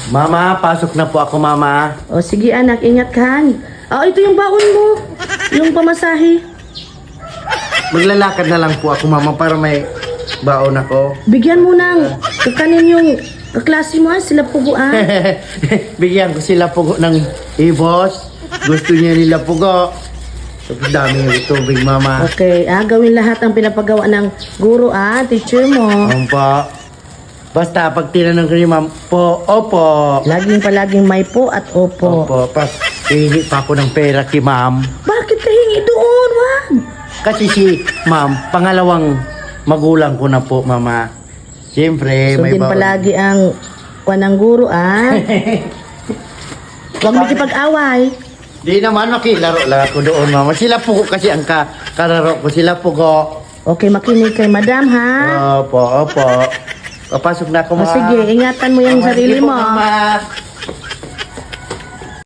Mama, pasok na po ako, Mama. O sige anak, ingat ka. Ito yung baon mo. Yung pamasahe. Maglalakad na lang po ako, Mama, para may baon ako. Bigyan mo ng kakanin yung kaklase mo, sila puguan. Bigyan ko sila pugo ng ibos. Gusto niya nila pugo. Tapos dami yung tubig, Mama. Okay, gawin lahat ang pinapagawa ng guro, teacher mo. Opo. Basta pag tinanong ko ni Ma'am po, opo. Palaging may po at opo. Opo. Pas, hihingi pa ako ng pera kay Ma'am. Bakit ka hingi doon, wag? Kasi si Ma'am, pangalawang magulang ko na po, Mama. Siyempre, may Sundin baon. palagi ang ng guro, Huwag makipag-away. Di naman makilaro lang ako doon, Mama. Sila po kasi ang kararo ko. Sila po ko. Okay, makinig kay madam, ha? Opo, opo. Papasok na ako, O Ma'am. sige, ingatan mo yung sarili Sige po, mo. Mama.